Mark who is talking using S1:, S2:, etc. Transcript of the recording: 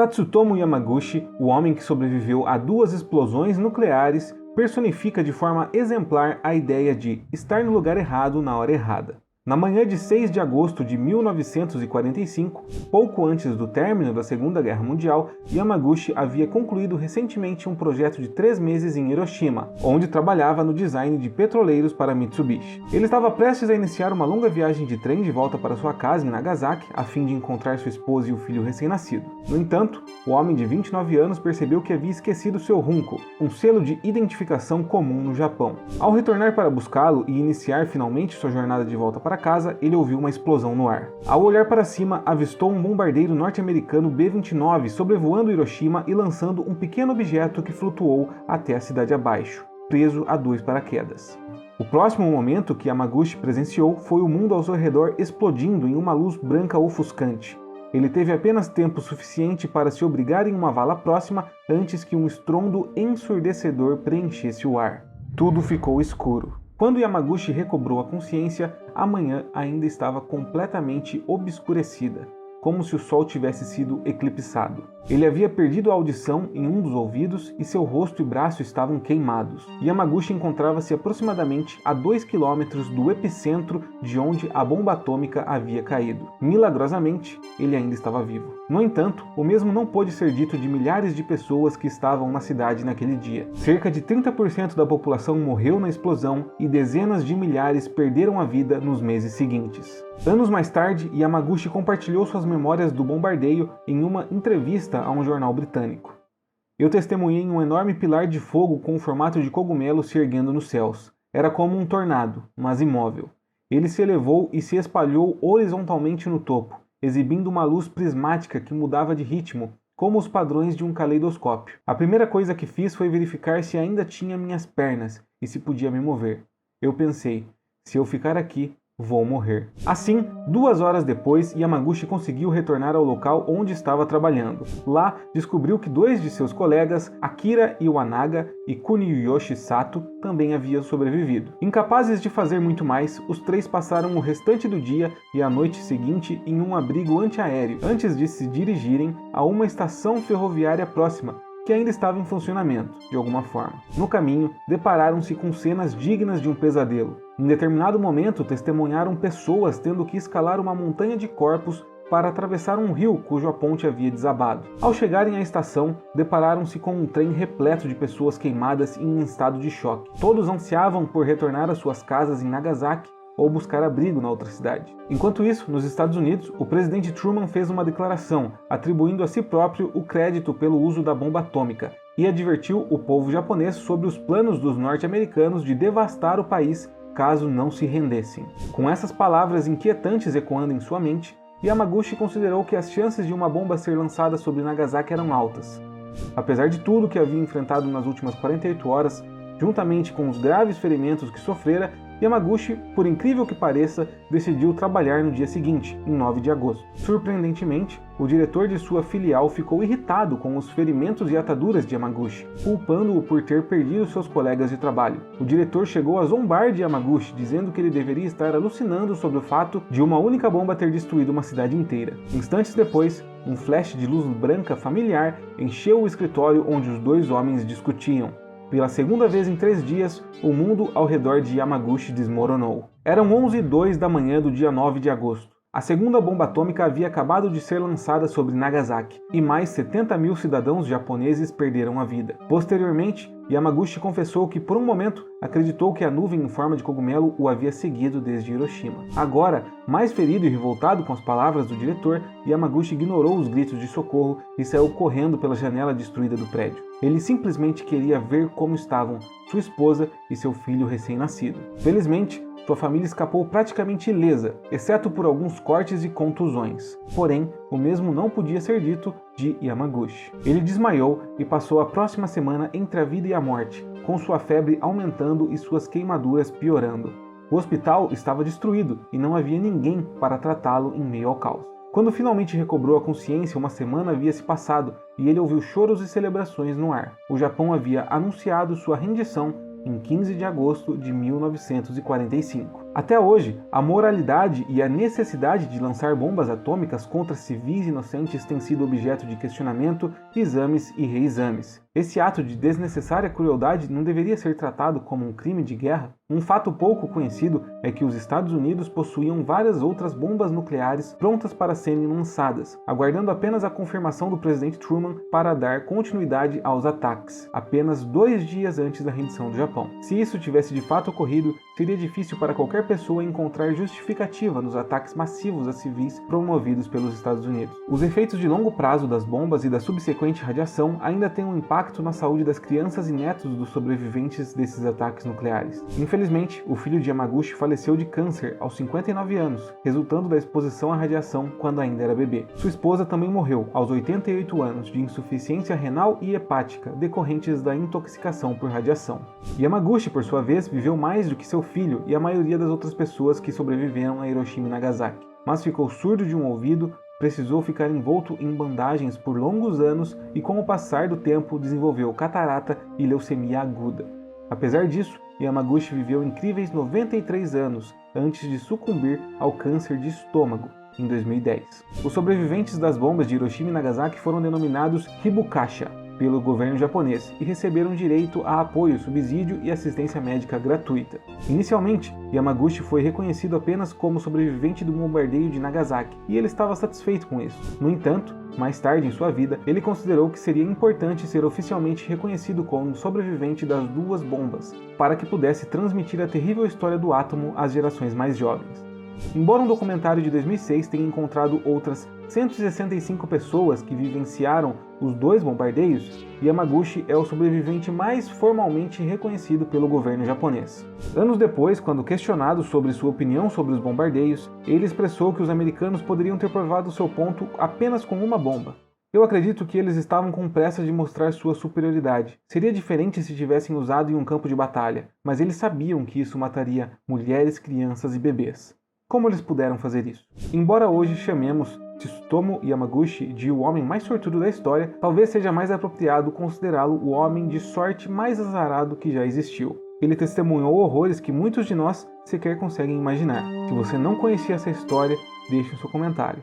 S1: Tatsutomo Yamaguchi, o homem que sobreviveu a 2 explosões nucleares, personifica de forma exemplar a ideia de estar no lugar errado na hora errada. Na manhã de 6 de agosto de 1945, pouco antes do término da Segunda Guerra Mundial, Yamaguchi havia concluído recentemente um projeto de 3 meses em Hiroshima, onde trabalhava no design de petroleiros para Mitsubishi. Ele estava prestes a iniciar uma longa viagem de trem de volta para sua casa em Nagasaki, a fim de encontrar sua esposa e o filho recém-nascido. No entanto, o homem de 29 anos percebeu que havia esquecido seu Runko, um selo de identificação comum no Japão. Ao retornar para buscá-lo e iniciar finalmente sua jornada de volta para casa, ele ouviu uma explosão no ar. Ao olhar para cima, avistou um bombardeiro norte-americano B-29 sobrevoando Hiroshima e lançando um pequeno objeto que flutuou até a cidade abaixo, preso a 2 paraquedas. O próximo momento que Yamaguchi presenciou foi o mundo ao seu redor explodindo em uma luz branca ofuscante. Ele teve apenas tempo suficiente para se obrigar em uma vala próxima antes que um estrondo ensurdecedor preenchesse o ar. Tudo ficou escuro. Quando Yamaguchi recobrou a consciência, a manhã ainda estava completamente obscurecida, como se o sol tivesse sido eclipsado. Ele havia perdido a audição em um dos ouvidos e seu rosto e braço estavam queimados. Yamaguchi encontrava-se aproximadamente a 2 quilômetros do epicentro de onde a bomba atômica havia caído. Milagrosamente, ele ainda estava vivo. No entanto, o mesmo não pôde ser dito de milhares de pessoas que estavam na cidade naquele dia. Cerca de 30% da população morreu na explosão e dezenas de milhares perderam a vida nos meses seguintes. Anos mais tarde, Yamaguchi compartilhou suas memórias do bombardeio em uma entrevista a um jornal britânico. Eu testemunhei um enorme pilar de fogo com o formato de cogumelo se erguendo nos céus. Era como um tornado, mas imóvel. Ele se elevou e se espalhou horizontalmente no topo, exibindo uma luz prismática que mudava de ritmo, como os padrões de um caleidoscópio. A primeira coisa que fiz foi verificar se ainda tinha minhas pernas e se podia me mover. Eu pensei, se eu ficar aqui, vou morrer. Assim, 2 horas depois, Yamaguchi conseguiu retornar ao local onde estava trabalhando. Lá, descobriu que 2 de seus colegas, Akira Iwanaga e Kuniyoshi Sato, também haviam sobrevivido. Incapazes de fazer muito mais, os 3 passaram o restante do dia e a noite seguinte em um abrigo antiaéreo, antes de se dirigirem a uma estação ferroviária próxima, que ainda estava em funcionamento, de alguma forma. No caminho, depararam-se com cenas dignas de um pesadelo. Em determinado momento, testemunharam pessoas tendo que escalar uma montanha de corpos para atravessar um rio cuja ponte havia desabado. Ao chegarem à estação, depararam-se com um trem repleto de pessoas queimadas e em estado de choque. Todos ansiavam por retornar às suas casas em Nagasaki ou buscar abrigo na outra cidade. Enquanto isso, nos Estados Unidos, o presidente Truman fez uma declaração, atribuindo a si próprio o crédito pelo uso da bomba atômica, e advertiu o povo japonês sobre os planos dos norte-americanos de devastar o país caso não se rendessem. Com essas palavras inquietantes ecoando em sua mente, Yamaguchi considerou que as chances de uma bomba ser lançada sobre Nagasaki eram altas. Apesar de tudo que havia enfrentado nas últimas 48 horas, juntamente com os graves ferimentos que sofrera, Yamaguchi, por incrível que pareça, decidiu trabalhar no dia seguinte, em 9 de agosto. Surpreendentemente, o diretor de sua filial ficou irritado com os ferimentos e ataduras de Yamaguchi, culpando-o por ter perdido seus colegas de trabalho. O diretor chegou a zombar de Yamaguchi, dizendo que ele deveria estar alucinando sobre o fato de uma única bomba ter destruído uma cidade inteira. Instantes depois, um flash de luz branca familiar encheu o escritório onde os 2 homens discutiam. Pela segunda vez em 3 dias, o mundo ao redor de Yamaguchi desmoronou. Eram 11h02 da manhã do dia 9 de agosto. A segunda bomba atômica havia acabado de ser lançada sobre Nagasaki, e mais 70 mil cidadãos japoneses perderam a vida. Posteriormente, Yamaguchi confessou que por um momento acreditou que a nuvem em forma de cogumelo o havia seguido desde Hiroshima. Agora, mais ferido e revoltado com as palavras do diretor, Yamaguchi ignorou os gritos de socorro e saiu correndo pela janela destruída do prédio. Ele simplesmente queria ver como estavam sua esposa e seu filho recém-nascido. Felizmente, sua família escapou praticamente ilesa, exceto por alguns cortes e contusões. Porém, o mesmo não podia ser dito de Yamaguchi. Ele desmaiou e passou a próxima semana entre a vida e a morte, com sua febre aumentando e suas queimaduras piorando. O hospital estava destruído e não havia ninguém para tratá-lo em meio ao caos. Quando finalmente recobrou a consciência, uma semana havia se passado e ele ouviu choros e celebrações no ar. O Japão havia anunciado sua rendição em 15 de agosto de 1945. Até hoje, a moralidade e a necessidade de lançar bombas atômicas contra civis inocentes tem sido objeto de questionamento, exames e reexames. Esse ato de desnecessária crueldade não deveria ser tratado como um crime de guerra? Um fato pouco conhecido é que os Estados Unidos possuíam várias outras bombas nucleares prontas para serem lançadas, aguardando apenas a confirmação do presidente Truman para dar continuidade aos ataques, apenas 2 dias antes da rendição do Japão. Se isso tivesse de fato ocorrido, seria difícil para qualquer pessoa encontrar justificativa nos ataques massivos a civis promovidos pelos Estados Unidos. Os efeitos de longo prazo das bombas e da subsequente radiação ainda têm um impacto na saúde das crianças e netos dos sobreviventes desses ataques nucleares. Infelizmente, o filho de Yamaguchi faleceu de câncer aos 59 anos, resultando da exposição à radiação quando ainda era bebê. Sua esposa também morreu aos 88 anos de insuficiência renal e hepática decorrentes da intoxicação por radiação. Yamaguchi, por sua vez, viveu mais do que seu filho e a maioria das outras pessoas que sobreviveram a Hiroshima e Nagasaki, mas ficou surdo de um ouvido, precisou ficar envolto em bandagens por longos anos e, com o passar do tempo, desenvolveu catarata e leucemia aguda. Apesar disso, Yamaguchi viveu incríveis 93 anos antes de sucumbir ao câncer de estômago em 2010. Os sobreviventes das bombas de Hiroshima e Nagasaki foram denominados Hibukasha pelo governo japonês e receberam direito a apoio, subsídio e assistência médica gratuita. Inicialmente, Yamaguchi foi reconhecido apenas como sobrevivente do bombardeio de Nagasaki e ele estava satisfeito com isso. No entanto, mais tarde em sua vida, ele considerou que seria importante ser oficialmente reconhecido como sobrevivente das 2 bombas, para que pudesse transmitir a terrível história do átomo às gerações mais jovens. Embora um documentário de 2006 tenha encontrado outras 165 pessoas que vivenciaram os 2 bombardeios, Yamaguchi é o sobrevivente mais formalmente reconhecido pelo governo japonês. Anos depois, quando questionado sobre sua opinião sobre os bombardeios, ele expressou que os americanos poderiam ter provado seu ponto apenas com uma bomba. Eu acredito que eles estavam com pressa de mostrar sua superioridade. Seria diferente se tivessem usado em um campo de batalha, mas eles sabiam que isso mataria mulheres, crianças e bebês. Como eles puderam fazer isso? Embora hoje chamemos Tsutomu Yamaguchi de o homem mais sortudo da história, talvez seja mais apropriado considerá-lo o homem de sorte mais azarado que já existiu. Ele testemunhou horrores que muitos de nós sequer conseguem imaginar. Se você não conhecia essa história, deixe o seu comentário.